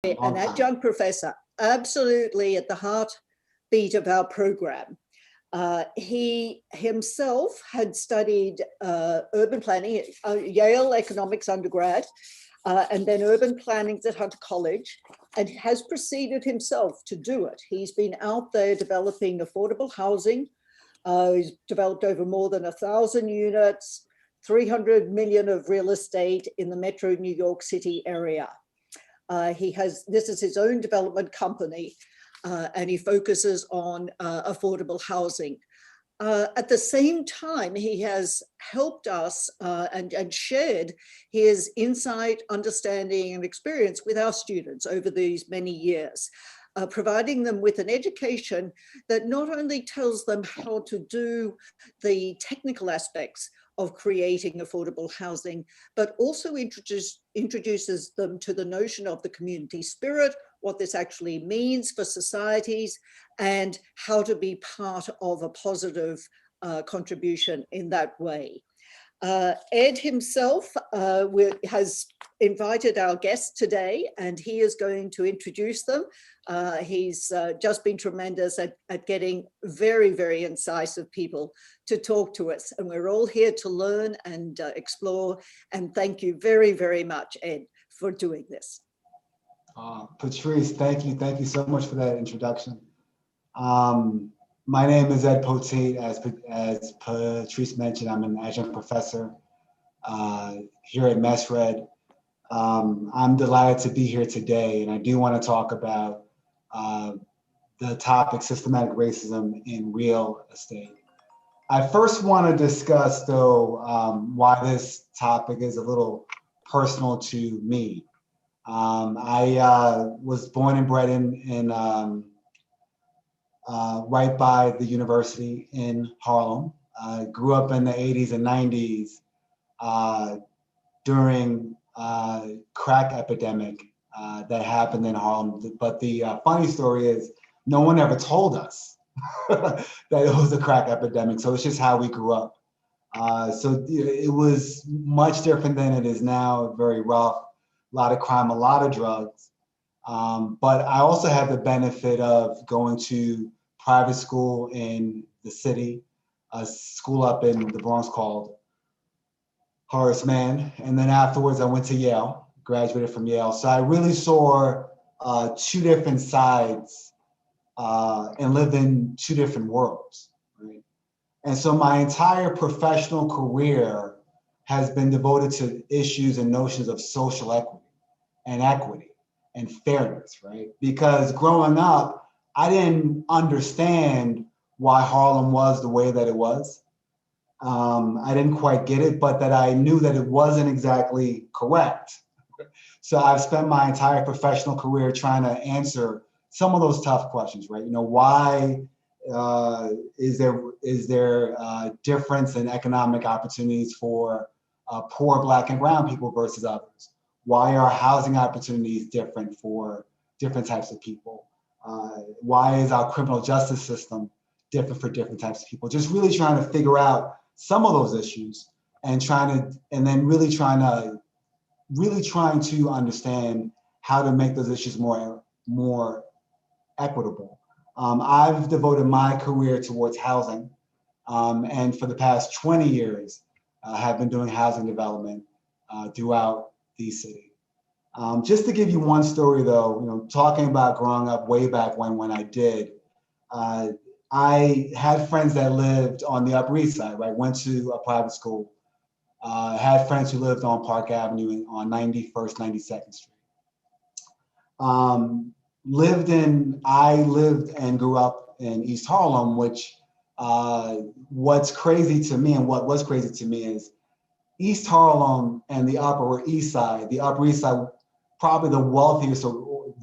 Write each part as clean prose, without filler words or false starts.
An adjunct professor, absolutely at the heartbeat of our program. He himself had studied urban planning at Yale economics undergrad, and then urban planning at Hunter College, and has proceeded himself to do it. He's been out there developing affordable housing. He's developed over more than 1,000 units, 300 million of real estate in the metro New York City area. This is his own development company, and he focuses on affordable housing. At the same time, he has helped us and shared his insight, understanding, and experience with our students over these many years, providing them with an education that not only tells them how to do the technical aspects of creating affordable housing, but also introduces them to the notion of the community spirit, what this actually means for societies, and how to be part of a positive contribution in that way. Ed himself has invited our guests today, and he is going to introduce them. He's just been tremendous at getting very, very incisive people to talk to us. And we're all here to learn and explore. And thank you very, very much, Ed, for doing this. Patrice, thank you. Thank you so much for that introduction. My name is Ed Poteet. As Patrice mentioned, I'm an adjunct professor here at MESRED. I'm delighted to be here today, and I do want to talk about the topic systematic racism in real estate. I first want to discuss, though, why this topic is a little personal to me. I was born and bred in right by the university in Harlem. Grew up in the 80s and 90s during crack epidemic that happened in Harlem. But the funny story is no one ever told us that it was a crack epidemic. So it's just how we grew up. So it was much different than it is now, very rough, a lot of crime, a lot of drugs. But I also had the benefit of going to private school in the city, a school up in the Bronx called Horace Mann. And then afterwards I went to Yale, graduated from Yale. So I really saw two different sides and lived in two different worlds, right? And so my entire professional career has been devoted to issues and notions of social equity and fairness, right? Because growing up, I didn't understand why Harlem was the way that it was. I didn't quite get it, but that I knew that it wasn't exactly correct. So I've spent my entire professional career trying to answer some of those tough questions, right? You know, why is there difference in economic opportunities for poor Black and brown people versus others? Why are housing opportunities different for different types of people? Why is our criminal justice system different for different types of people? Just really trying to figure out some of those issues and then really trying to understand how to make those issues more equitable. I've devoted my career towards housing, and for the past 20 years, have been doing housing development throughout the city. Just to give you one story, though, you know, talking about growing up way back when I did, I had friends that lived on the Upper East Side, right? Went to a private school. Had friends who lived on Park Avenue on 91st, 92nd Street. I lived and grew up in East Harlem, which what's crazy to me and what was crazy to me is East Harlem and the Upper East Side, probably the wealthiest, or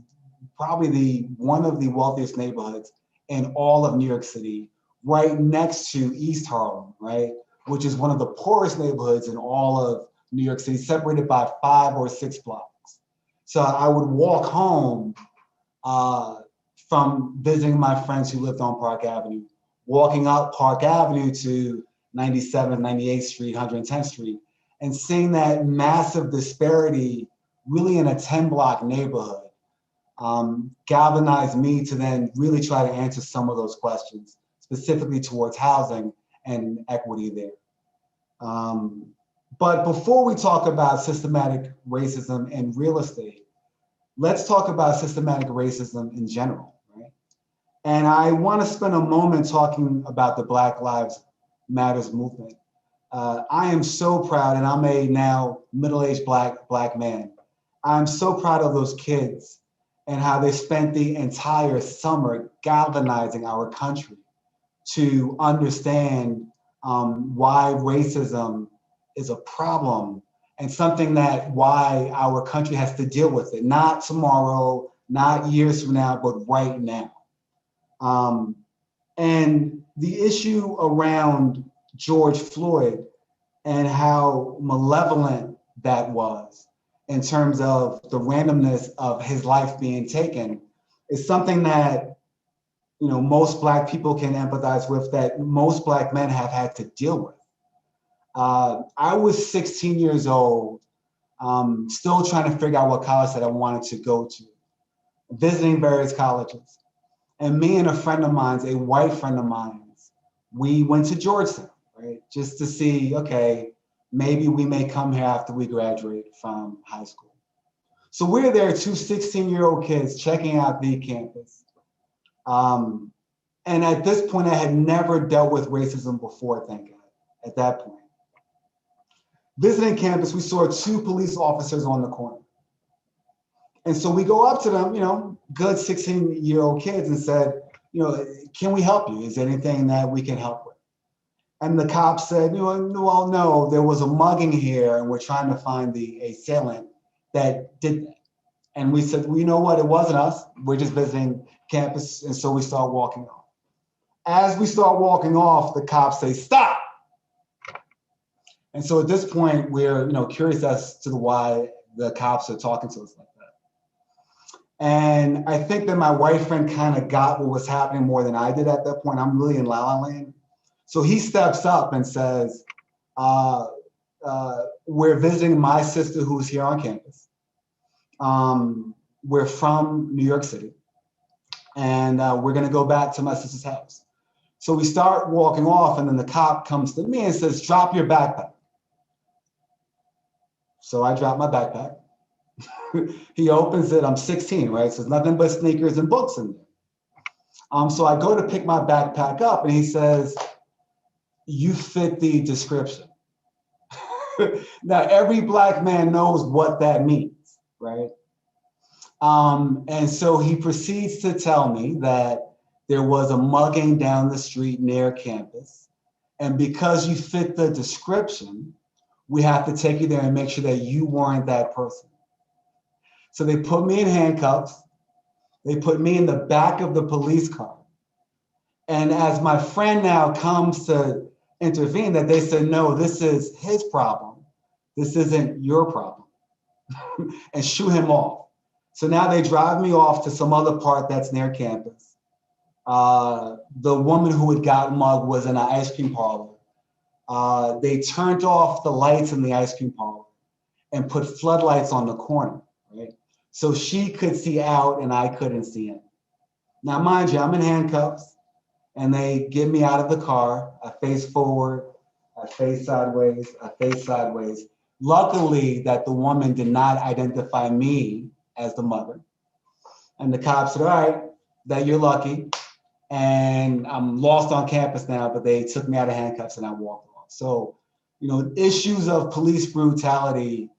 probably one of the wealthiest neighborhoods in all of New York City, right next to East Harlem, right? Which is one of the poorest neighborhoods in all of New York City, separated by 5 or 6 blocks. So I would walk home from visiting my friends who lived on Park Avenue, walking up Park Avenue to 97th, 98th Street, 110th Street, and seeing that massive disparity really in a 10-block neighborhood galvanized me to then really try to answer some of those questions, specifically towards housing and equity there. But before we talk about systematic racism in real estate, let's talk about systematic racism in general, right? And I want to spend a moment talking about the Black Lives Matters movement. I am so proud, and I'm a now middle-aged black man. I'm so proud of those kids and how they spent the entire summer galvanizing our country to understand why racism is a problem and something that why our country has to deal with it, not tomorrow, not years from now, but right now. And the issue around George Floyd and how malevolent that was in terms of the randomness of his life being taken is something that, you know, most Black people can empathize with, that most Black men have had to deal with. I was 16 years old, still trying to figure out what college that I wanted to go to, visiting various colleges. And me and a friend of mine, a white friend of mine, we went to Georgetown, right? Just to see, okay, maybe we may come here after we graduate from high school. So we're there, two 16-year-old kids checking out the campus. And at this point, I had never dealt with racism before, thank God, at that point. Visiting campus, we saw two police officers on the corner. And so we go up to them, you know, good 16-year-old kids, and said, you know, can we help you? Is there anything that we can help with? And the cops said, you know, well, no, there was a mugging here and we're trying to find the assailant that did that. And we said, well, you know what, it wasn't us. We're just visiting campus. And so we start walking off. As we start walking off, the cops say, stop. And so at this point, we're, you know, curious as to why the cops are talking to us like that. And I think that my white friend kind of got what was happening more than I did at that point. I'm really in La La Land. So he steps up and says, we're visiting my sister who's here on campus. We're from New York City, and we're gonna go back to my sister's house. So we start walking off, and then the cop comes to me and says, drop your backpack. So I drop my backpack. He opens it, I'm 16, right? So there's nothing but sneakers and books in there. So I go to pick my backpack up, and he says, you fit the description. Now, every Black man knows what that means, right? And so he proceeds to tell me that there was a mugging down the street near campus. And because you fit the description, we have to take you there and make sure that you weren't that person. So they put me in handcuffs. They put me in the back of the police car. And as my friend now comes to intervene, that they said, no, this is his problem. This isn't your problem. And shoo him off. So now they drive me off to some other part that's near campus. The woman who had gotten mugged was in an ice cream parlor. They turned off the lights in the ice cream parlor and put floodlights on the corner, right? So she could see out and I couldn't see in. Now, mind you, I'm in handcuffs and they get me out of the car. I face forward, I face sideways, I face sideways. Luckily that the woman did not identify me as the mother. And the cops said, all right, that you're lucky. And I'm lost on campus now, but they took me out of handcuffs and I walked off. So, you know, issues of police brutality,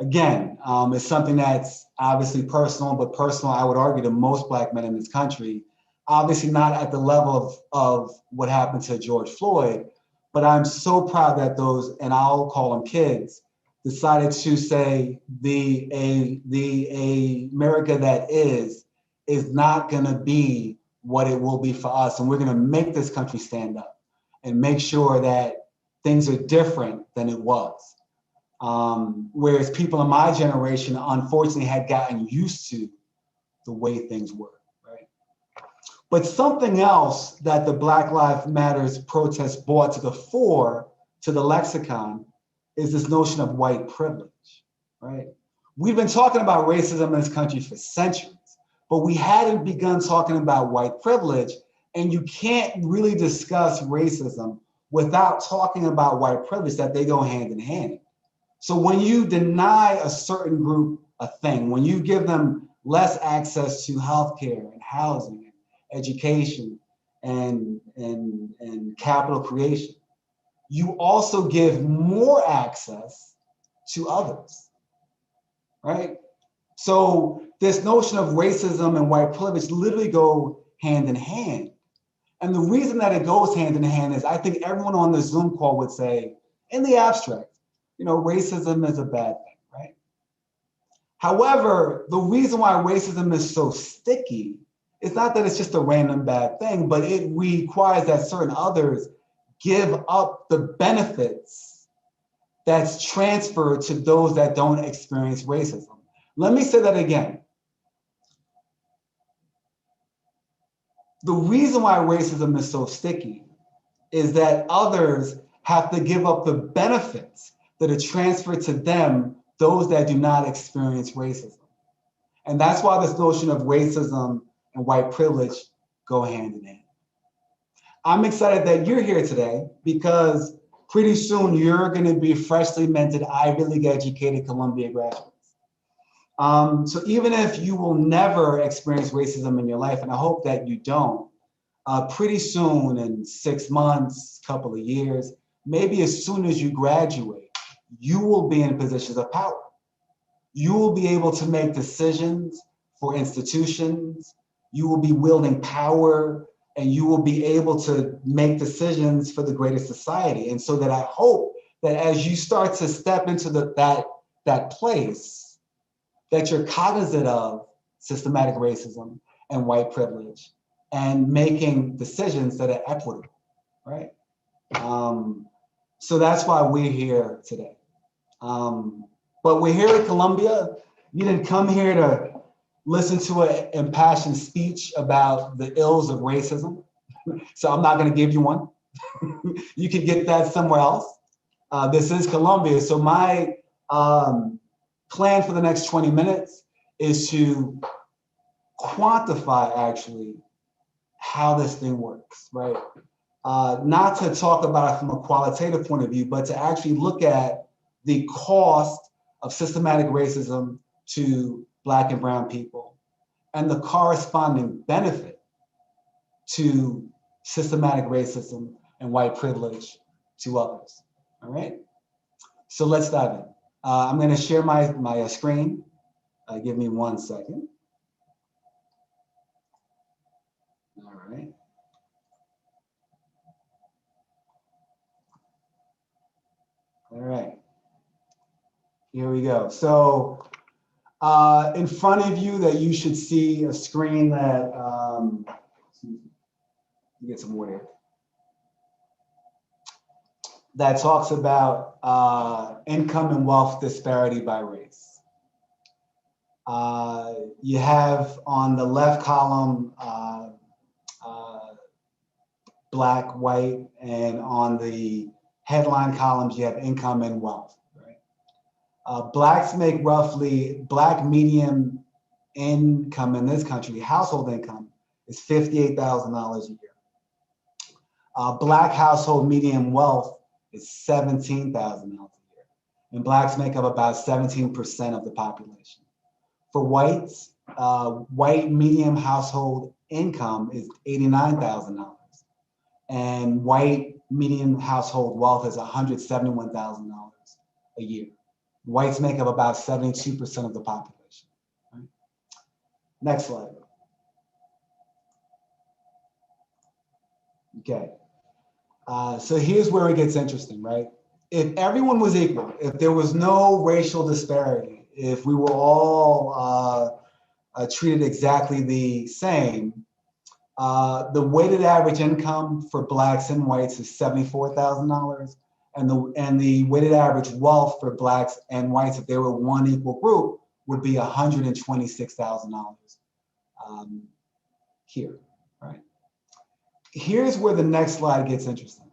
again, is something that's obviously personal, but personal, I would argue, to most Black men in this country. Obviously not at the level of what happened to George Floyd, but I'm so proud that those, and I'll call them kids, decided to say the America that is not gonna be what it will be for us. And we're gonna make this country stand up and make sure that things are different than it was. Whereas people in my generation, unfortunately, had gotten used to the way things were, right? But something else that the Black Lives Matters protest brought to the fore, to the lexicon, is this notion of white privilege, right? We've been talking about racism in this country for centuries. but we hadn't begun talking about white privilege. And you can't really discuss racism without talking about white privilege, that they go hand in hand. So when you deny a certain group a thing, when you give them less access to healthcare and housing, and education, and capital creation, you also give more access to others, right? So this notion of racism and white privilege literally go hand in hand. And the reason that it goes hand in hand is I think everyone on the Zoom call would say, in the abstract, racism is a bad thing, right? However, the reason why racism is so sticky is not that it's just a random bad thing, but it requires that certain others give up the benefits that's transferred to those that don't experience racism. Let me say that again. The reason why racism is so sticky is that others have to give up the benefits that are transferred to them, those that do not experience racism. And that's why this notion of racism and white privilege go hand in hand. I'm excited that you're here today because pretty soon you're going to be freshly minted Ivy League educated Columbia graduates. So even if you will never experience racism in your life, and I hope that you don't, pretty soon, in 6 months, couple of years, maybe as soon as you graduate, you will be in positions of power. You will be able to make decisions for institutions. You will be wielding power, and you will be able to make decisions for the greater society. And so that I hope that as you start to step into that place, that you're cognizant of systematic racism and white privilege and making decisions that are equitable, right? So that's why we're here today. But we're here at Columbia. You didn't come here to listen to an impassioned speech about the ills of racism. So I'm not going to give you one. You can get that somewhere else. This is Columbia. So my plan for the next 20 minutes is to quantify actually how this thing works, right? Not to talk about it from a qualitative point of view, but to actually look at the cost of systematic racism to Black and brown people and the corresponding benefit to systematic racism and white privilege to others, all right? So let's dive in. I'm gonna share my screen. Give me 1 second. All right. All right. Here we go. So in front of you that you should see a screen that, get some water, that talks about income and wealth disparity by race. You have on the left column, Black, white, and on the headline columns, you have income and wealth, right? Blacks make roughly, Black median income in this country, household income, is $58,000 a year. Black household median wealth is $17,000 a year. And Blacks make up about 17% of the population. For whites, white median household income is $89,000. And white median household wealth is $171,000 a year. Whites make up about 72% of the population. Right? Next slide. Okay. So here's where it gets interesting, right? If everyone was equal, if there was no racial disparity, if we were all treated exactly the same, the weighted average income for Blacks and whites is $74,000, and the weighted average wealth for Blacks and whites, if they were one equal group, would be $126,000 here, right? Here's where the next slide gets interesting.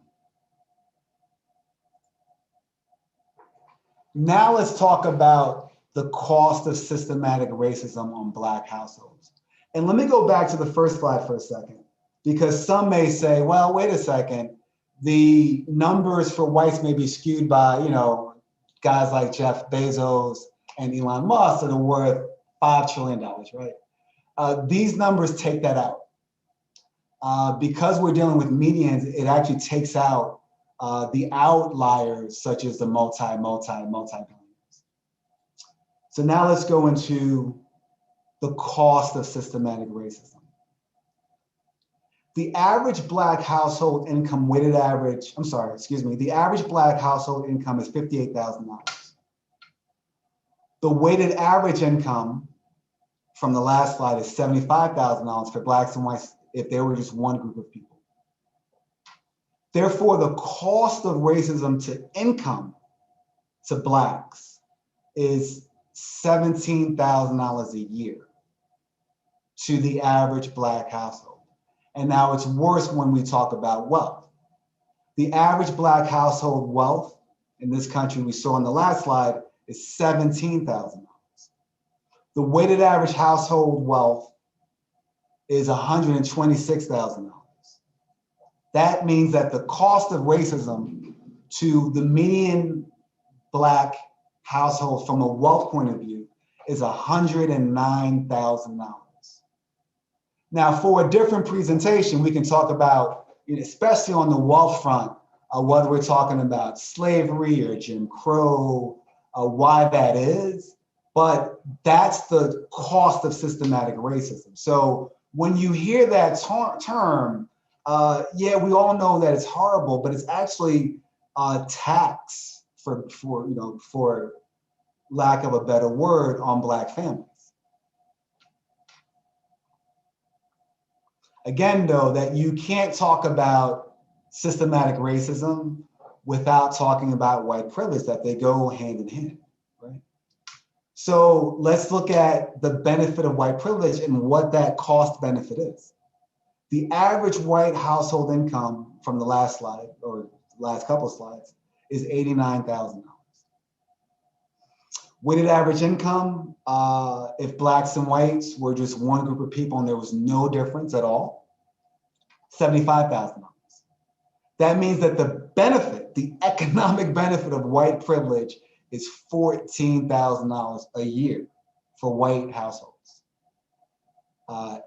Now let's talk about the cost of systematic racism on Black households. And let me go back to the first slide for a second, because some may say, well, wait a second, the numbers for whites may be skewed by, guys like Jeff Bezos and Elon Musk that are worth $5 trillion, right? These numbers take that out. Because we're dealing with medians, it actually takes out the outliers, such as the multi-billionaires. So now let's go into the cost of systematic racism. The average Black household income the average Black household income is $58,000. The weighted average income from the last slide is $75,000 for Blacks and whites if they were just one group of people. Therefore, the cost of racism to income to Blacks is $17,000 a year to the average Black household. And now it's worse when we talk about wealth. The average Black household wealth in this country we saw on the last slide is $17,000. The weighted average household wealth is $126,000. That means that the cost of racism to the median Black household from a wealth point of view is $109,000. Now, for a different presentation, we can talk about, especially on the wealth front, whether we're talking about slavery or Jim Crow, why that is, but that's the cost of systematic racism. So when you hear that term, yeah, we all know that it's horrible, but it's actually a tax for lack of a better word, on Black families. Again, though, that you can't talk about systematic racism without talking about white privilege, that they go hand in hand, right? So let's look at the benefit of white privilege and what that cost benefit is. The average white household income from the last slide, or last couple of slides, is $89,000. Weighted average income, if Blacks and whites were just one group of people and there was no difference at all, $75,000. That means that the benefit, the economic benefit of white privilege is $14,000 a year for white households.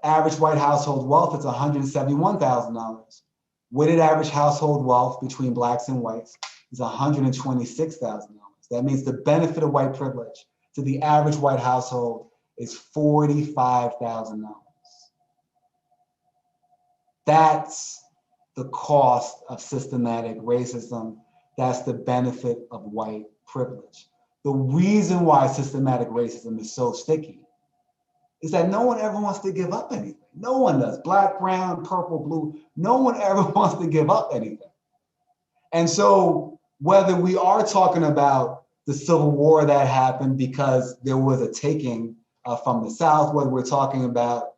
Average white household wealth is $171,000. Weighted average household wealth between Blacks and whites is $126,000. That means the benefit of white privilege to the average white household is $45,000. That's the cost of systematic racism. That's the benefit of white privilege. The reason why systematic racism is so sticky is that no one ever wants to give up anything. No one does. Black, brown, purple, blue, no one ever wants to give up anything. And so whether we are talking about the Civil War that happened because there was a taking from the South, whether we're talking about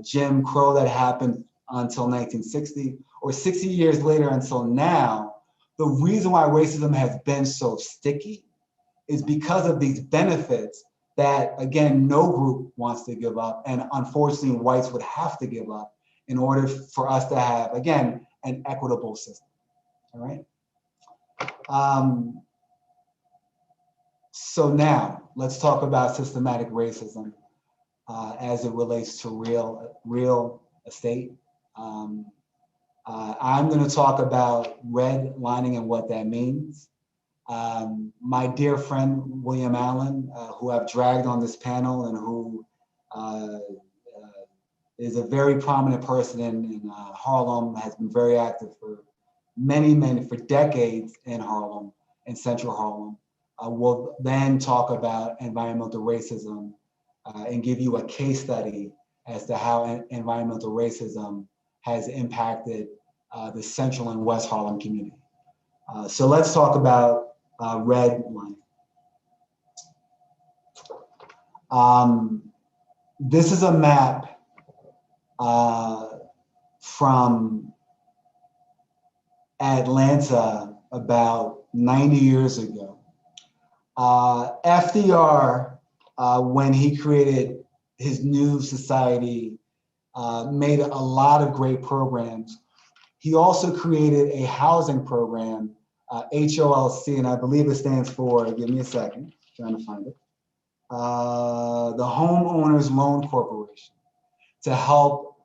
Jim Crow that happened until 1960, or 60 years later until now, the reason why racism has been so sticky is because of these benefits that, again, no group wants to give up, and unfortunately whites would have to give up in order for us to have, again, an equitable system, all right? So now let's talk about systematic racism as it relates to real estate. I'm going to talk about redlining and what that means. My dear friend, William Allen, who I've dragged on this panel and who is a very prominent person in Harlem, has been very active for for decades in Harlem, in Central Harlem. We'll then talk about environmental racism and give you a case study as to how environmental racism has impacted the Central and West Harlem community. So let's talk about redlining. This is a map from Atlanta about 90 years ago. FDR, when he created his new society, made a lot of great programs. He also created a housing program, HOLC, and I believe it stands for, give me a second, trying to find it, the Homeowners Loan Corporation, to help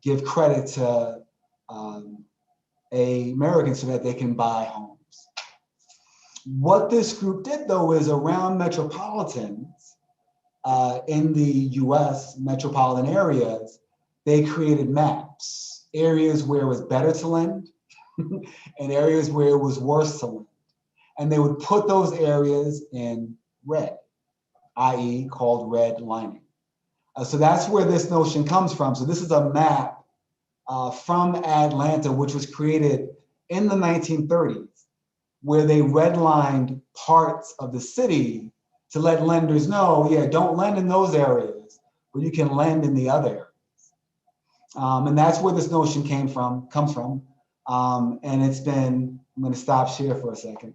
give credit to Americans so that they can buy homes. What this group did, though, is around metropolitans in the US, metropolitan areas, they created maps, areas where it was better to lend and areas where it was worse to lend. And they would put those areas in red, i.e. called red lining. So that's where this notion comes from. So this is a map from Atlanta, which was created in the 1930s, where they redlined parts of the city to let lenders know, yeah, don't lend in those areas, but you can lend in the other areas. And that's where this notion comes from. And it's been, I'm gonna stop share for a second.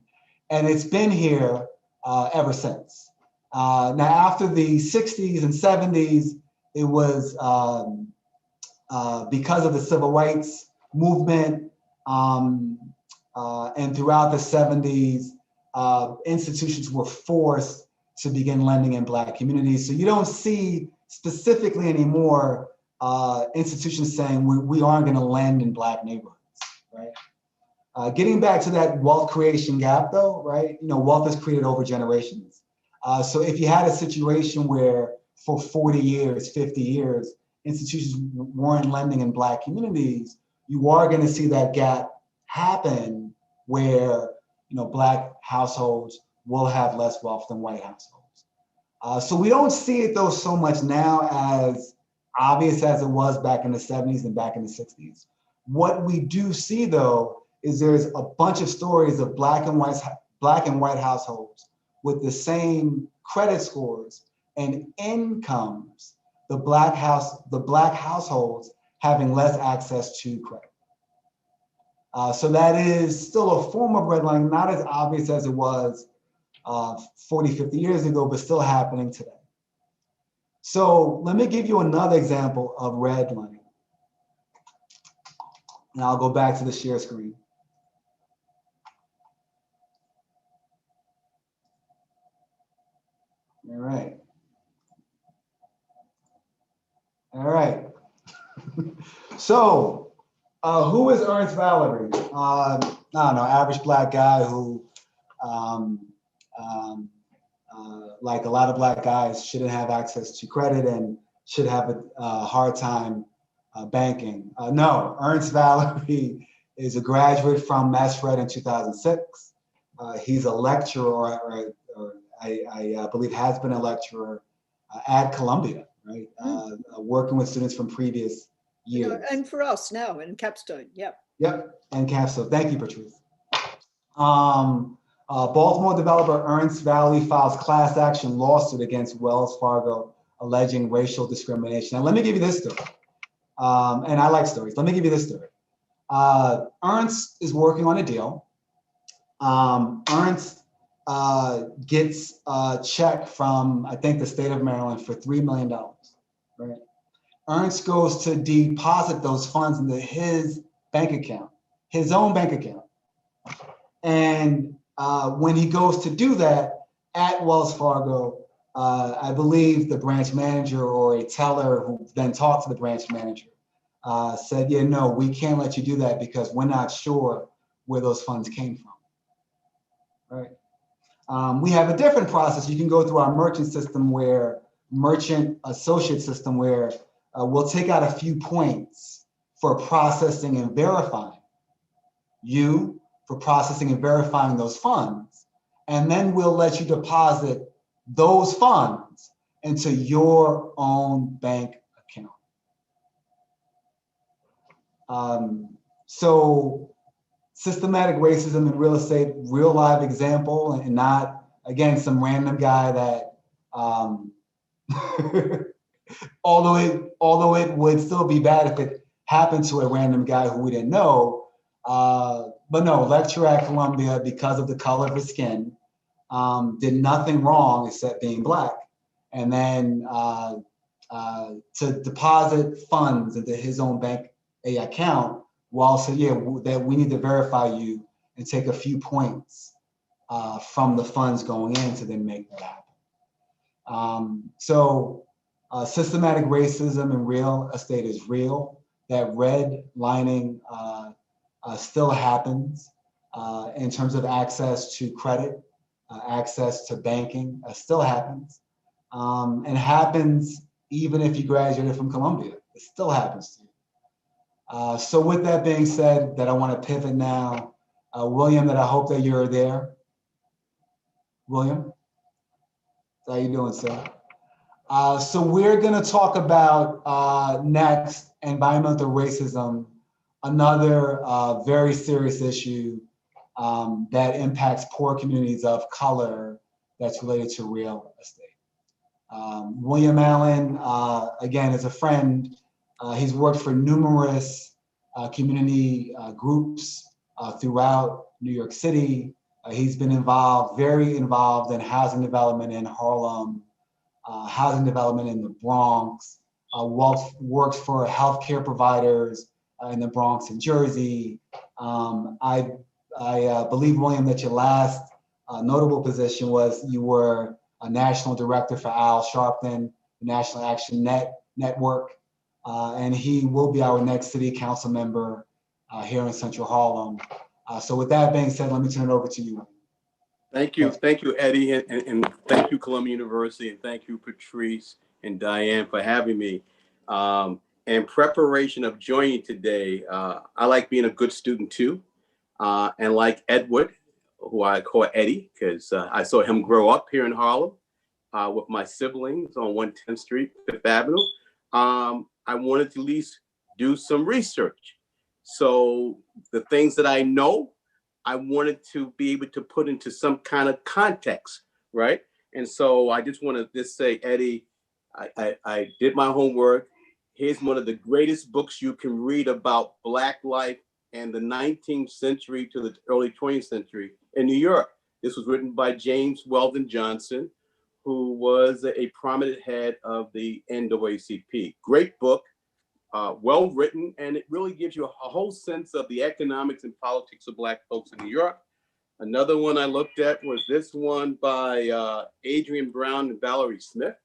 And it's been here ever since. Now, after the 60s and 70s, it was because of the civil rights movement, and throughout the 70s, institutions were forced to begin lending in Black communities. So you don't see specifically anymore institutions saying we aren't going to lend in Black neighborhoods, right? Getting back to that wealth creation gap, though, right? You know, wealth is created over generations. So if you had a situation where for 40 years, 50 years, institutions weren't lending in Black communities, you are going to see that gap happen where, you know, Black households will have less wealth than white households. So we don't see it, though, so much now as obvious as it was back in the 70s and back in the 60s. What we do see, though, is there's a bunch of stories of Black and white households with the same credit scores and incomes, the Black households having less access to credit. So that is still a form of redlining, not as obvious as it was 40, 50 years ago, but still happening today. So let me give you another example of redlining. And I'll go back to the share screen. All right. All right. So who is Ernst Valerie? I don't know, average Black guy who, like a lot of Black guys, shouldn't have access to credit and should have a hard time banking. No, Ernst Valerie is a graduate from Mass-Fred in 2006. He's a lecturer, or I believe has been a lecturer at Columbia, right? Working with students from previous years. And for us now in Capstone, yeah. Yep, and Capstone. Thank you, Patrice. Baltimore developer Ernst Valley files class action lawsuit against Wells Fargo alleging racial discrimination. Now, let me give you this story. And I like stories. Let me give you this story. Ernst is working on a deal. Ernst gets a check from, I think, the state of Maryland for $3 million, right? Ernst goes to deposit those funds into his bank account, his own bank account. And when he goes to do that at Wells Fargo, I believe the branch manager or a teller who then talked to the branch manager said, yeah, no, we can't let you do that because we're not sure where those funds came from, right? We have a different process. You can go through our merchant associate system where we'll take out a few points for processing and verifying. You for processing and verifying those funds, and then we'll let you deposit those funds into your own bank account. So systematic racism in real estate, real live example, and not, again, some random guy that, although it would still be bad if it happened to a random guy who we didn't know, but no, lecturer at Columbia because of the color of his skin, did nothing wrong except being Black. and then to deposit funds into his own bank account, while saying, yeah, that we need to verify you and take a few points from the funds going in to then make that happen. So systematic racism in real estate is real. That redlining still happens in terms of access to credit, access to banking still happens. And happens even if you graduated from Columbia. It still happens to you. So with that being said, that I want to pivot now. William, that I hope that you're there. William, how you doing, sir? So we're going to talk about next environmental racism, another very serious issue that impacts poor communities of color that's related to real estate. William Allen, again, is a friend. He's worked for numerous community groups throughout New York City. He's been very involved in housing development in Harlem, housing development in the Bronx, works for healthcare providers in the Bronx and Jersey. I believe, William, that your last notable position was you were a national director for Al Sharpton, the National Action Network, and he will be our next city council member here in Central Harlem. So with that being said, let me turn it over to you. Thank you, Eddie, and thank you, Columbia University, and thank you, Patrice and Diane, for having me. In preparation of joining today, I like being a good student too, and like Edward, who I call Eddie, because I saw him grow up here in Harlem with my siblings on 110th Street, Fifth Avenue. I wanted to at least do some research. So the things that I know, I wanted to be able to put into some kind of context, right? And so I just want to just say, Eddie, I did my homework. Here's one of the greatest books you can read about Black life and the 19th century to the early 20th century in New York. This was written by James Weldon Johnson, who was a prominent head of the NAACP. Great book. Well written, and it really gives you a whole sense of the economics and politics of Black folks in New York. Another one I looked at was this one by Adrian Brown and Valerie Smith.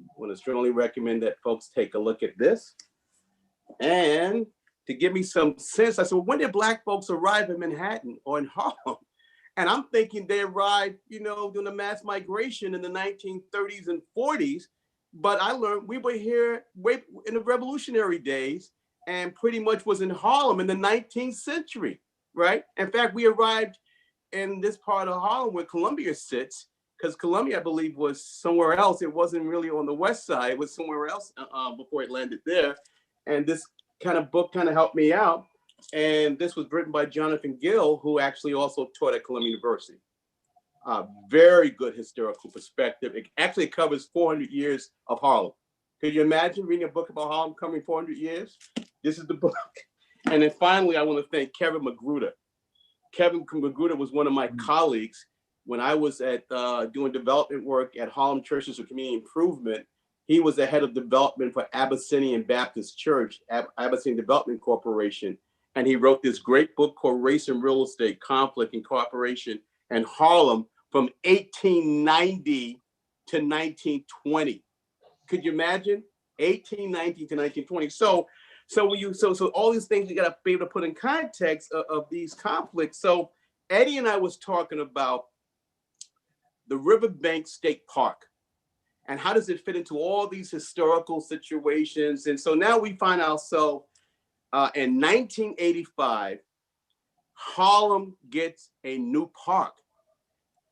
I want to strongly recommend that folks take a look at this. And to give me some sense, I said, well, when did Black folks arrive in Manhattan or in Harlem? And I'm thinking they arrived, during the mass migration in the 1930s and 40s. But I learned we were here way in the revolutionary days and pretty much was in Harlem in the 19th century, right? In fact, we arrived in this part of Harlem where Columbia sits, because Columbia, I believe, was somewhere else. It wasn't really on the west side. It was somewhere else before it landed there. And this kind of book kind of helped me out. And this was written by Jonathan Gill, who actually also taught at Columbia University. Very good historical perspective. It actually covers 400 years of Harlem. Could you imagine reading a book about Harlem covering 400 years? This is the book. And then finally, I want to thank Kevin Magruder. Kevin Magruder was one of my colleagues when I was at doing development work at Harlem Churches for Community Improvement. He was the head of development for Abyssinian Baptist Church, Abyssinian Development Corporation. And he wrote this great book called Race and Real Estate, Conflict and Cooperation in Harlem from 1890 to 1920. Could you imagine? 1890 to 1920. So all these things you got to be able to put in context of these conflicts. So Eddie and I was talking about the Riverbank State Park and how does it fit into all these historical situations. And so now we find ourselves in 1985, Harlem gets a new park.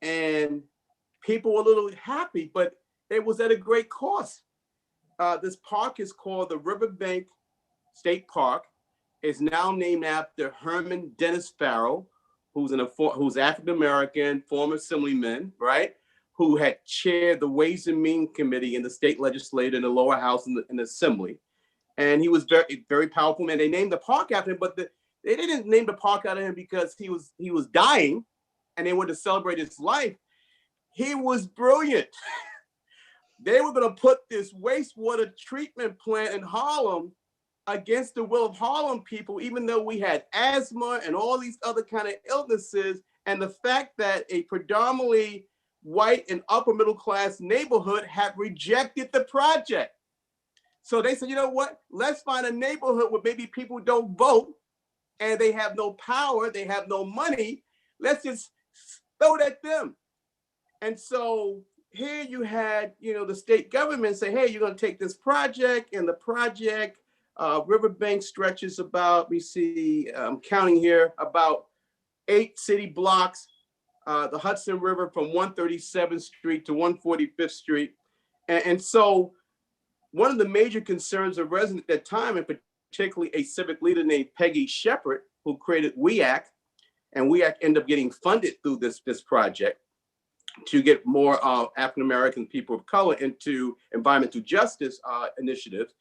And people were a little happy, but it was at a great cost. This park is called the Riverbank State Park. It's now named after Hermann Dennis Farrell, who's African-American, former assemblyman, right? Who had chaired the Ways and Means Committee in the state legislature in the lower house in the assembly. And he was very, very powerful man. They named the park after him, but they didn't name the park after him because he was dying and they wanted to celebrate his life. He was brilliant. They were going to put this wastewater treatment plant in Harlem against the will of Harlem people, even though we had asthma and all these other kind of illnesses. And the fact that a predominantly white and upper middle class neighborhood had rejected the project. So they said, you know what? Let's find a neighborhood where maybe people don't vote and they have no power, they have no money. Let's just throw it at them. And so here you had, the state government say, hey, you're going to take this project, and the project, Riverbank stretches about, I'm counting here, about 8 city blocks, the Hudson River from 137th Street to 145th Street. And so one of the major concerns of residents at that time, and particularly a civic leader named Peggy Shepard, who created WEAC, and WEAC ended up getting funded through this project to get more African-American people of color into environmental justice initiatives.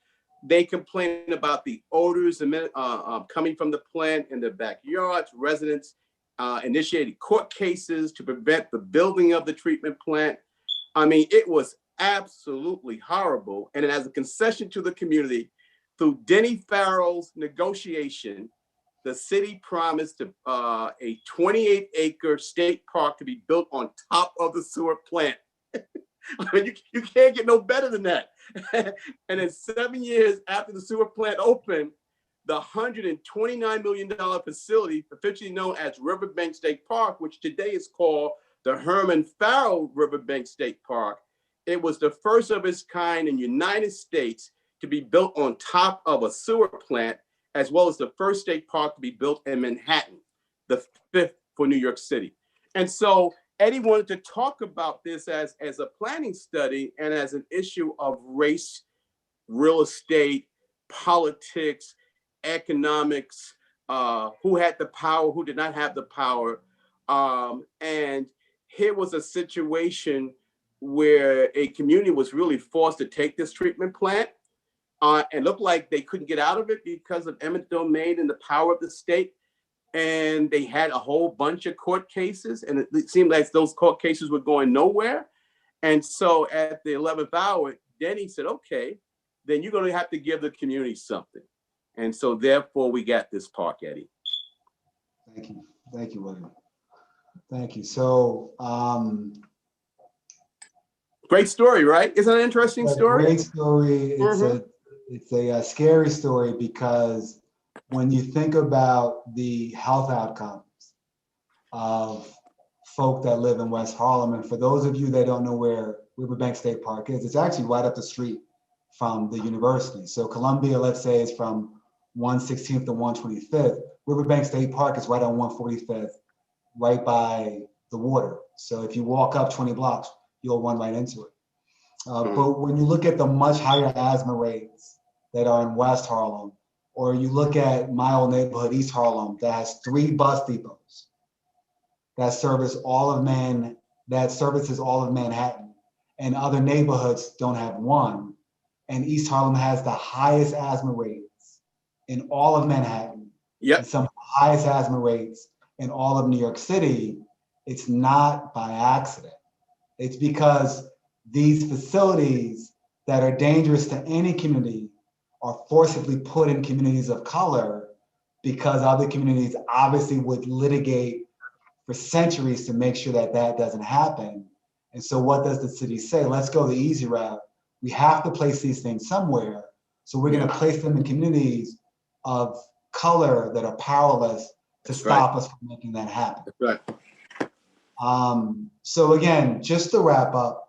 They complained about the odors coming from the plant in their backyards. Residents initiated court cases to prevent the building of the treatment plant. I mean, it was absolutely horrible. And as a concession to the community, through Denny Farrell's negotiation, the city promised a 28-acre state park to be built on top of the sewer plant. I mean, you can't get no better than that. And then 7 years after the sewer plant opened, the $129 million facility, officially known as Riverbank State Park, which today is called the Hermann Farrell Riverbank State Park, it was the first of its kind in the United States to be built on top of a sewer plant, as well as the first state park to be built in Manhattan, the 5th for New York City. And so Eddie wanted to talk about this as a planning study and as an issue of race, real estate, politics, economics, who had the power, who did not have the power. And here was a situation where a community was really forced to take this treatment plant. And looked like they couldn't get out of it because of eminent domain and the power of the state. And they had a whole bunch of court cases, and it seemed like those court cases were going nowhere. And so at the 11th hour, Denny said, okay, then you're going to have to give the community something. And so therefore we got this park, Eddie. Thank you, William. Thank you. So, great story, right? Isn't that an interesting story? Great story. It's a scary story, because when you think about the health outcomes of folk that live in West Harlem, and for those of you that don't know where Riverbank State Park is, it's actually right up the street from the university. So Columbia, let's say, is from 116th to 125th. Riverbank State Park is right on 145th, right by the water. So if you walk up 20 blocks, you'll run right into it. But when you look at the much higher asthma rates that are in West Harlem, or you look at my old neighborhood, East Harlem, that has 3 bus depots that services all of Manhattan, and other neighborhoods don't have one. And East Harlem has the highest asthma rates in all of Manhattan, and some of the highest asthma rates in all of New York City. It's not by accident. It's because these facilities that are dangerous to any community are forcibly put in communities of color, because other communities obviously would litigate for centuries to make sure that that doesn't happen. And so what does the city say? Let's go the easy route. We have to place these things somewhere. So we're going to place them in communities of color that are powerless to stop us from making that happen. That's right. So again, just to wrap up,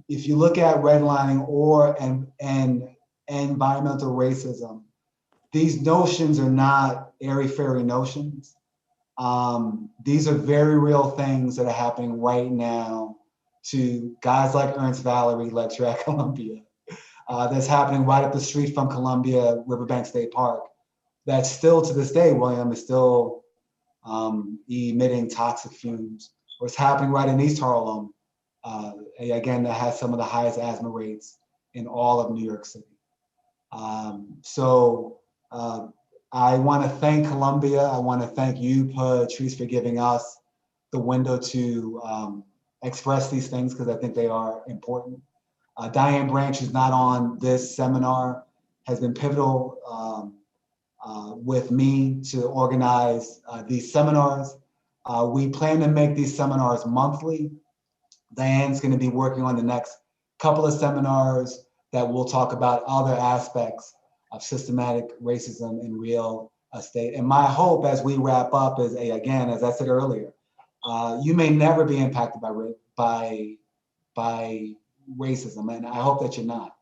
if you look at redlining and environmental racism, these notions are not airy-fairy notions. These are very real things that are happening right now to guys like Ernst Valerie, lecturer at Columbia. That's happening right up the street from Columbia, Riverbank State Park. That still to this day, William, is still emitting toxic fumes. What's happening right in East Harlem, again, that has some of the highest asthma rates in all of New York City. So I want to thank Columbia. I want to thank you, Patrice, for giving us the window to express these things, because I think they are important. Diane Branch, who's not on this seminar, has been pivotal with me to organize these seminars. We plan to make these seminars monthly. Diane's going to be working on the next couple of seminars that will talk about other aspects of systematic racism in real estate. And my hope as we wrap up is, again, as I said earlier, you may never be impacted by racism, and I hope that you're not.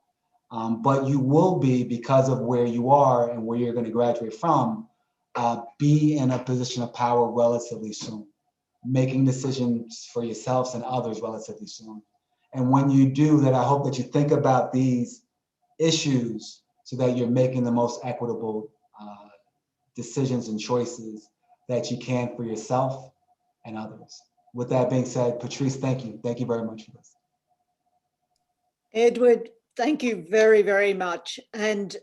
But you will be, because of where you are and where you're going to graduate from, be in a position of power relatively soon, making decisions for yourselves and others relatively soon. And when you do that, I hope that you think about these issues so that you're making the most equitable decisions and choices that you can for yourself and others. With that being said, Patrice, thank you. Thank you very much for this. Edward, thank you very, very much. And,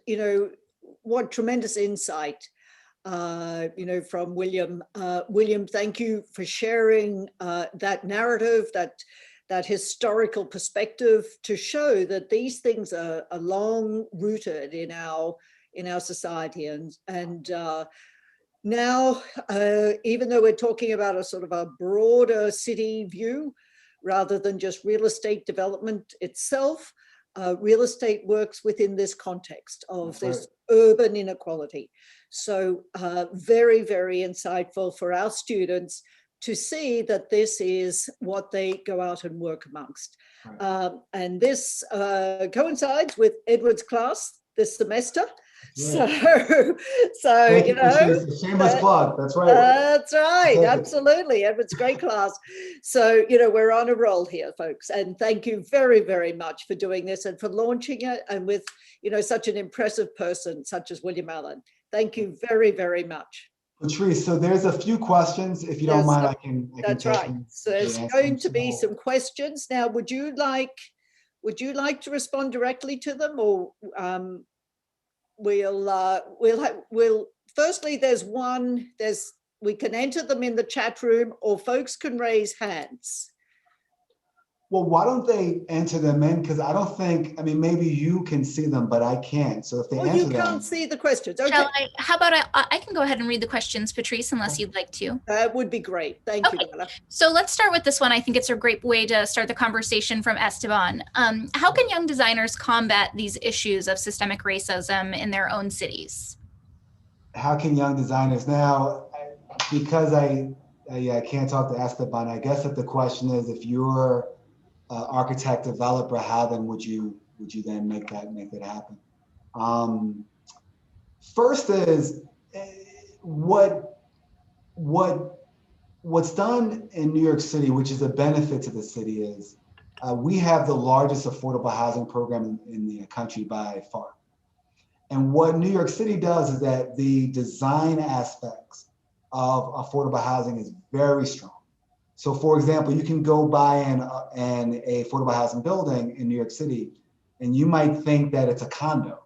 what tremendous insight, from William. William, thank you for sharing that narrative, that historical perspective to show that these things are long rooted in our society. And now, even though we're talking about a sort of a broader city view, rather than just real estate development itself, real estate works within this context of this urban inequality. So very, very insightful for our students to see that this is what they go out and work amongst. And this coincides with Edward's class this semester. So shameless plug. That's right. That's right. Absolutely. Edward's great class. So, we're on a roll here, folks. And thank you very, very much for doing this and for launching it, and with, such an impressive person such as William Allen. Thank you very, very much. Patrice, so there's a few questions. If you don't mind, I can that's right. So there's going to be some questions. Now, would you like to respond directly to them, or we'll firstly, we can enter them in the chat room, or folks can raise hands. Well, why don't they enter them in? Because I don't think, maybe you can see them, but I can't. So if they enter them. You can't see the questions. Okay. Shall I? How about I can go ahead and read the questions, Patrice, unless you'd like to. That would be great. Thank you, Bella. So let's start with this one. I think it's a great way to start the conversation from Esteban. How can young designers combat these issues of systemic racism in their own cities? How can young designers now, because I can't talk to Esteban, I guess that the question is, if you're architect developer, how then would you then make that happen? First is what's done in New York City, which is a benefit to the city, is we have the largest affordable housing program in the country by far. And what New York City does is that the design aspects of affordable housing is very strong. So for example, you can go buy an affordable housing building in New York City, and you might think that it's a condo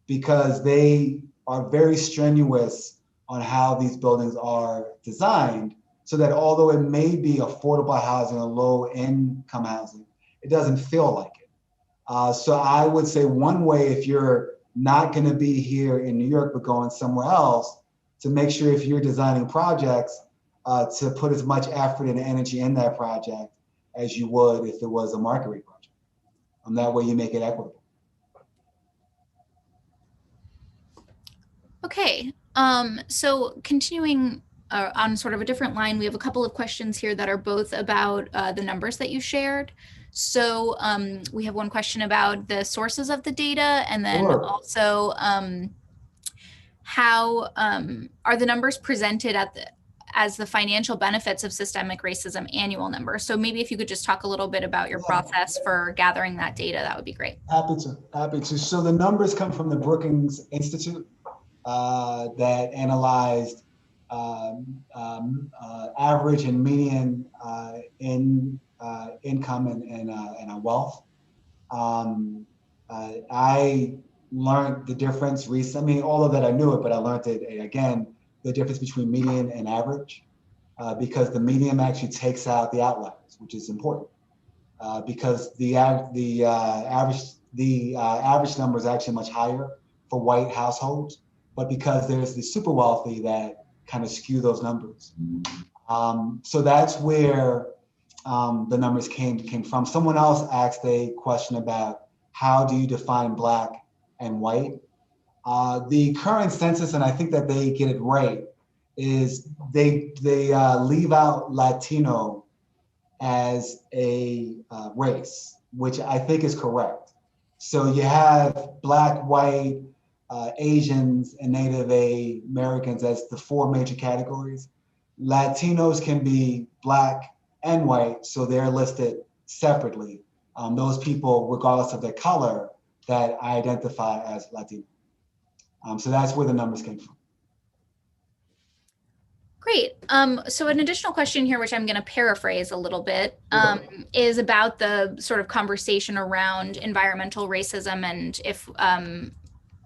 because they are very strenuous on how these buildings are designed, so that although it may be affordable housing or low income housing, it doesn't feel like it. So I would say one way, if you're not going to be here in New York but going somewhere else, to make sure if you're designing projects, to put as much effort and energy in that project as you would if it was a market rate project. And that way you make it equitable. Okay, so continuing on sort of a different line, we have a couple of questions here that are both about the numbers that you shared. So we have one question about the sources of the data, and then also how are the numbers presented as the financial benefits of systemic racism annual number. So maybe if you could just talk a little bit about your process for gathering that data, that would be great. Happy to. So the numbers come from the Brookings Institute that analyzed average and median income and wealth. I learned the difference recently. All of that I knew it, but I learned it again, the difference between median and average, because the median actually takes out the outliers, which is important. because the average number is actually much higher for white households, but because there's the super wealthy that kind of skew those numbers. So that's where the numbers came from. Someone else asked a question about how do you define Black and white? The current census, and I think that they get it right, is they leave out Latino as a race, which I think is correct. So you have Black, white, Asians, and Native Americans as the four major categories. Latinos can be Black and white, so they're listed separately. Those people, regardless of their color, that I identify as Latino. So that's where the numbers came from. Great. So an additional question here, which I'm going to paraphrase a little bit, is about the sort of conversation around environmental racism, and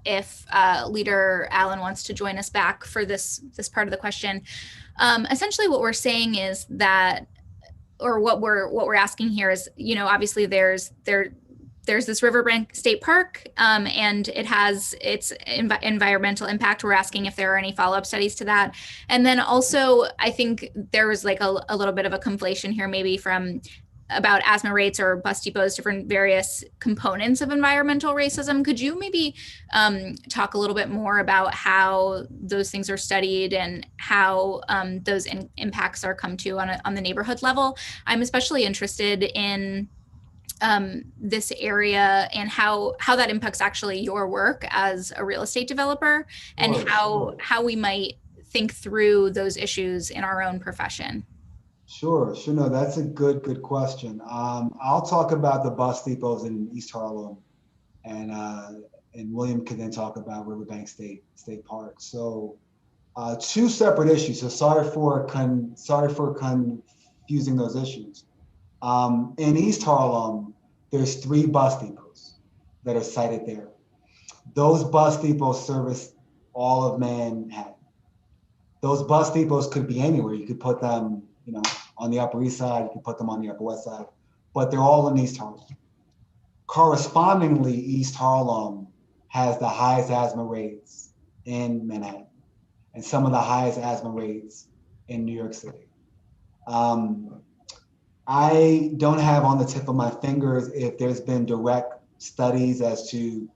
if Leader Allen wants to join us back for this part of the question. Essentially, what we're saying is that, or what we're asking here is, obviously there's this Riverbank State Park, and it has its environmental impact. We're asking if there are any follow-up studies to that. And then also, I think there was like a little bit of a conflation here, maybe about asthma rates or bus depots, different various components of environmental racism. Could you maybe talk a little bit more about how those things are studied and how those impacts are come to on the neighborhood level? I'm especially interested in this area and how that impacts actually your work as a real estate developer, and how we might think through those issues in our own profession. Sure. No, that's a good question. I'll talk about the bus depots in East Harlem, and William can then talk about Riverbank State Park. So two separate issues. So sorry for confusing those issues. In East Harlem, there's 3 bus depots that are sited there. Those bus depots service all of Manhattan. Those bus depots could be anywhere. You could put them, on the Upper East Side, you could put them on the Upper West Side, but they're all in East Harlem. Correspondingly, East Harlem has the highest asthma rates in Manhattan and some of the highest asthma rates in New York City. I don't have on the tip of my fingers if there's been direct studies as to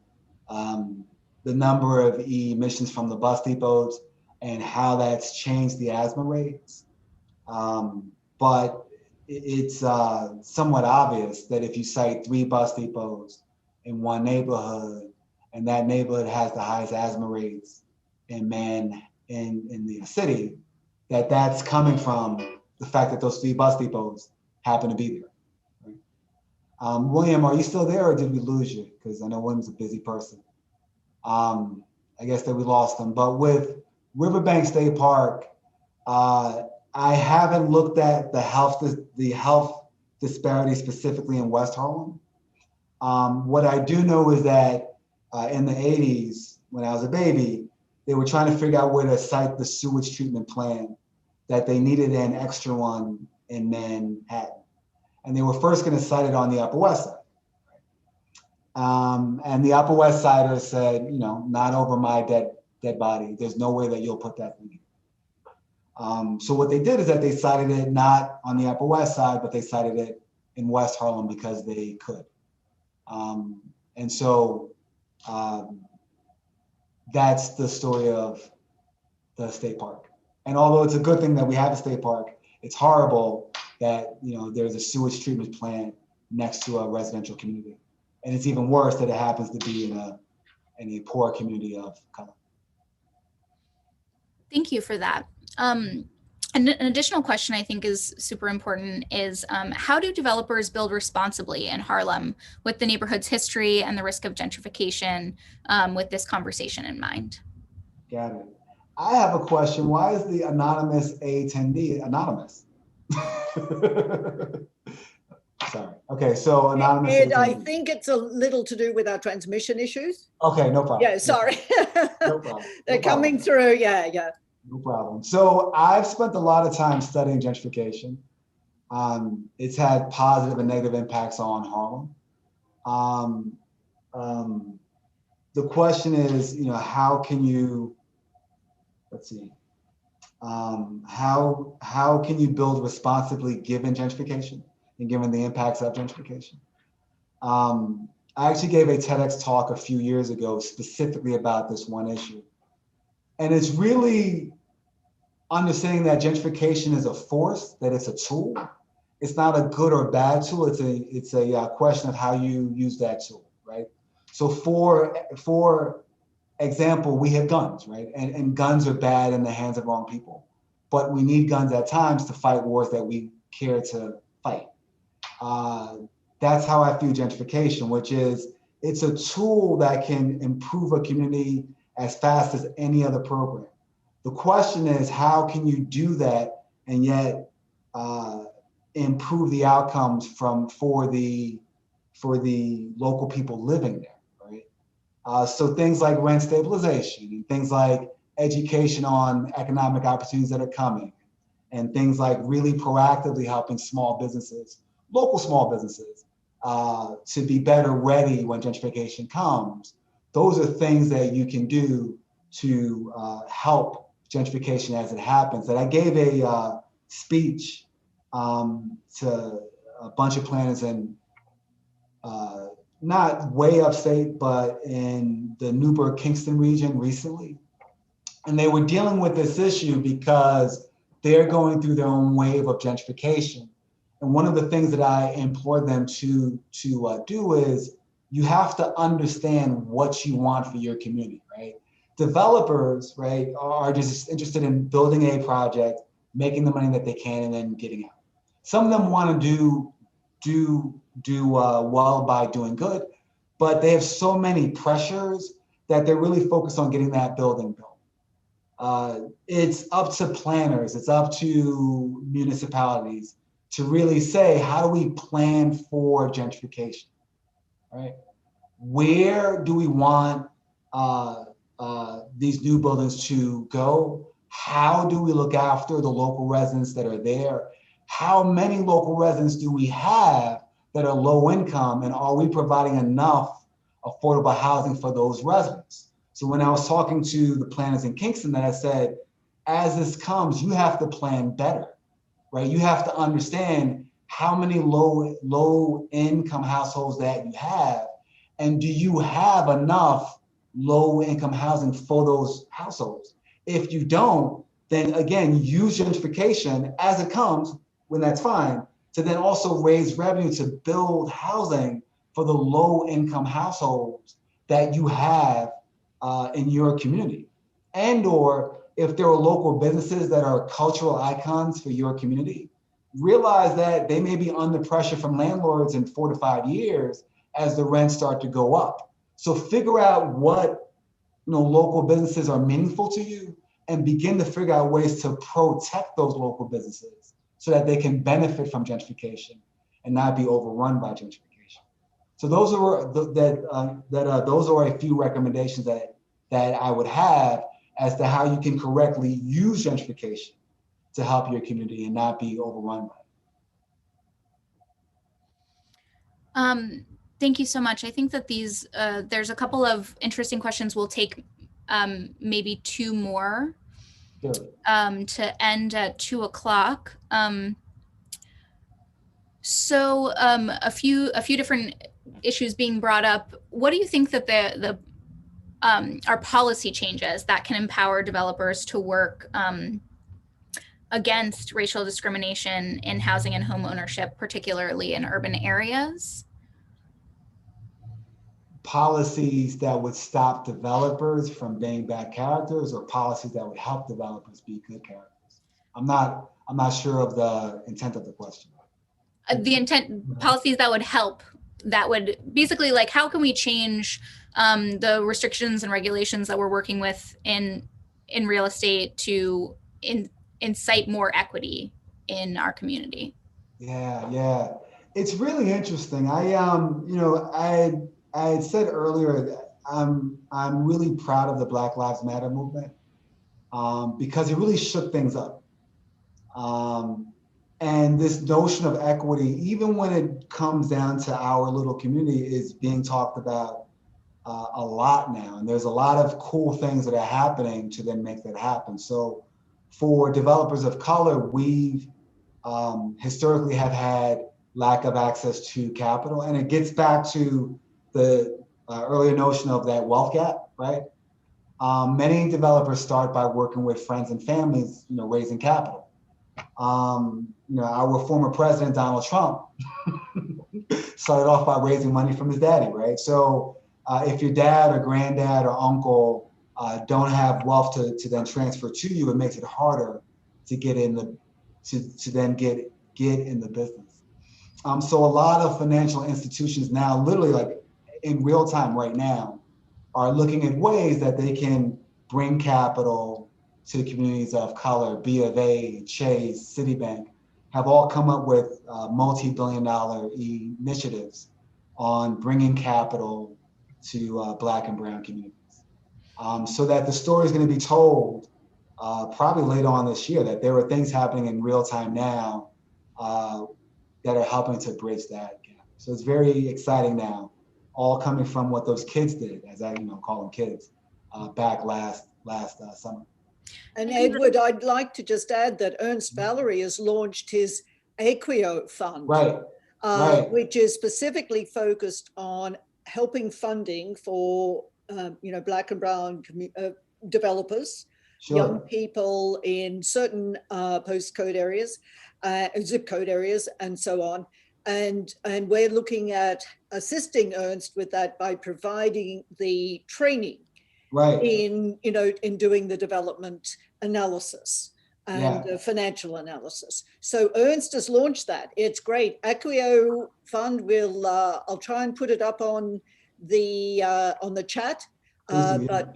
the number of emissions from the bus depots and how that's changed the asthma rates. But it's somewhat obvious that if you cite 3 bus depots in one neighborhood, and that neighborhood has the highest asthma rates in the city, that's coming from the fact that those 3 bus depots happen to be there. Right? William, are you still there, or did we lose you? Because I know William's a busy person. I guess that we lost him. But with Riverbank State Park, I haven't looked at the health disparity specifically in West Harlem. What I do know is that in the 80s, when I was a baby, they were trying to figure out where to site the sewage treatment plant, that they needed an extra one in Manhattan. And they were first going to site it on the Upper West Side. And the Upper West Siders said, not over my dead body. There's no way that you'll put that thing in. So what they did is that they sited it not on the Upper West Side, but they sited it in West Harlem because they could. And so that's the story of the state park. And although it's a good thing that we have a state park, it's horrible that there's a sewage treatment plant next to a residential community. And it's even worse that it happens to be in a poor community of color. Thank you for that. An additional question I think is super important is how do developers build responsibly in Harlem with the neighborhood's history and the risk of gentrification with this conversation in mind? Got it. I have a question. Why is the anonymous attendee anonymous? Sorry. Okay, so anonymous Ed, attendee. I think it's a little to do with our transmission issues. Okay, no problem. Yeah, sorry. No problem. They're coming through, yeah. No problem. So I've spent a lot of time studying gentrification. It's had positive and negative impacts on Harlem. The question is, how can you, let's see, how can you build responsibly given gentrification and given the impacts of gentrification? I actually gave a TEDx talk a few years ago specifically about this one issue. And it's really understanding that gentrification is a force, that it's a tool. It's not a good or bad tool. It's a question of how you use that tool, right? So for example, we have guns, right? And guns are bad in the hands of wrong people. But we need guns at times to fight wars that we care to fight. That's how I view gentrification, which is it's a tool that can improve a community as fast as any other program. The question is, how can you do that and yet improve the outcomes for the local people living there, right? So things like rent stabilization and things like education on economic opportunities that are coming, and things like really proactively helping small businesses, local small businesses, to be better ready when gentrification comes. Those are things that you can do to help gentrification as it happens. And I gave a speech to a bunch of planners in not way upstate, but in the Newburgh-Kingston region recently. And they were dealing with this issue because they're going through their own wave of gentrification. And one of the things that I implore them to do is you have to understand what you want for your community, right? Developers, right, are just interested in building a project, making the money that they can, and then getting out. Some of them want to do well by doing good, but they have so many pressures that they're really focused on getting that building built. It's up to planners, it's up to municipalities to really say, how do we plan for gentrification, right? Where do we want these new buildings to go? How do we look after the local residents that are there? How many local residents do we have that are low income, and are we providing enough affordable housing for those residents? So when I was talking to the planners in Kingston, that I said, as this comes, you have to plan better, right? You have to understand how many low income households that you have, and do you have enough low income housing for those households? If you don't, then again, use gentrification as it comes, when that's fine, to then also raise revenue to build housing for the low income households that you have in your community. And or if there are local businesses that are cultural icons for your community, realize that they may be under pressure from landlords in 4 to 5 years as the rents start to go up. So figure out what local businesses are meaningful to you, and begin to figure out ways to protect those local businesses so that they can benefit from gentrification and not be overrun by gentrification. So those are a few recommendations that I would have as to how you can correctly use gentrification to help your community and not be overrun by it. Thank you so much. I think that there's a couple of interesting questions. We'll take maybe 2 more to end at 2:00. So a few different issues being brought up. What do you think that the are policy changes that can empower developers to work against racial discrimination in housing and home ownership, particularly in urban areas? Policies that would stop developers from being bad characters, or policies that would help developers be good characters? I'm not sure of the intent of the question. The intent, policies that would help, that would basically, like, how can we change the restrictions and regulations that we're working with in real estate to incite more equity in our community? Yeah, it's really interesting. I had said earlier that I'm really proud of the Black Lives Matter movement because it really shook things up. And this notion of equity, even when it comes down to our little community, is being talked about a lot now. And there's a lot of cool things that are happening to then make that happen. So for developers of color, we've historically have had lack of access to capital. And it gets back to the earlier notion of that wealth gap, right? Many developers start by working with friends and families, raising capital. Our former president, Donald Trump, started off by raising money from his daddy, right? So if your dad or granddad or uncle don't have wealth to then transfer to you, it makes it harder to get in the to then get in the business. So a lot of financial institutions now, literally like in real time right now, are looking at ways that they can bring capital to communities of color. B of A, Chase, Citibank have all come up with multi-billion-dollar initiatives on bringing capital to Black and brown communities. So that the story is going to be told probably later on this year, that there are things happening in real time now that are helping to bridge that gap. So it's very exciting now, all coming from what those kids did, as I call them kids, back last summer. And Edward, I'd like to just add that Ernst Valerie has launched his Equio Fund, right. Which is specifically focused on helping funding for Black and brown developers, Sure. young people in certain postcode areas, zip code areas, and so on. And we're looking at assisting Ernst with that by providing the training, right, in doing the development analysis and financial analysis. So Ernst has launched that. It's great. Equio Fund will. I'll try and put it up on the chat. But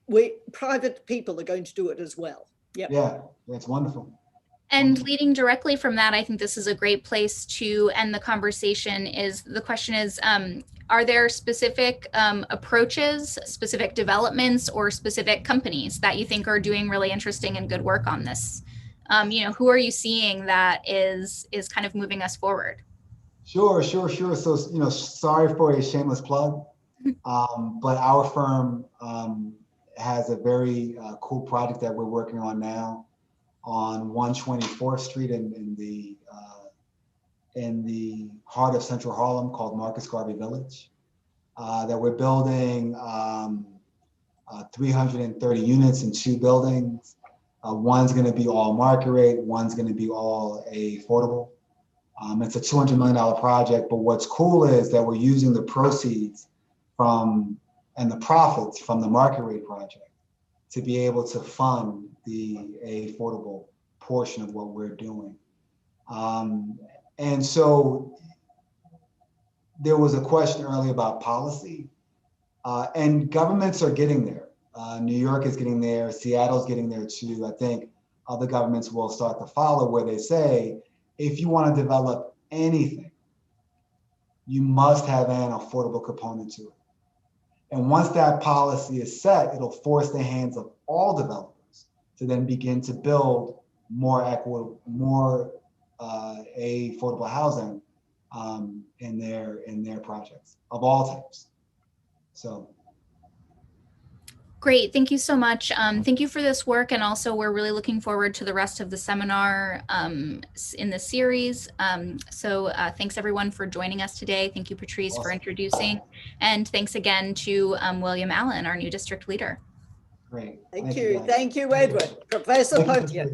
we private people are going to do it as well. Yep. Yeah, that's wonderful. And leading directly from that, I think this is a great place to end the conversation. The question is, are there specific approaches, specific developments, or specific companies that you think are doing really interesting and good work on this? Who are you seeing that is kind of moving us forward? Sure. So, sorry for a shameless plug, but our firm has a very cool project that we're working on now on 124th Street in the heart of Central Harlem, called Marcus Garvey Village, that we're building 330 units in 2 buildings. One's going to be all market rate, one's going to be all affordable. It's a $200 million project, but what's cool is that we're using the proceeds and the profits from the market rate project to be able to fund the affordable portion of what we're doing. And so there was a question earlier about policy, and governments are getting there. New York is getting there, Seattle's getting there too. I think other governments will start to follow, where they say, if you want to develop anything, you must have an affordable component to it. And once that policy is set, it'll force the hands of all developers to then begin to build more equitable, more affordable housing in their projects of all types. So. Great, thank you so much. Thank you for this work, and also we're really looking forward to the rest of the seminar in the series. So thanks everyone for joining us today. Thank you, Patrice, for introducing, and thanks again to William Allen, our new district leader. Great. Thank you, Edward. Professor Potier.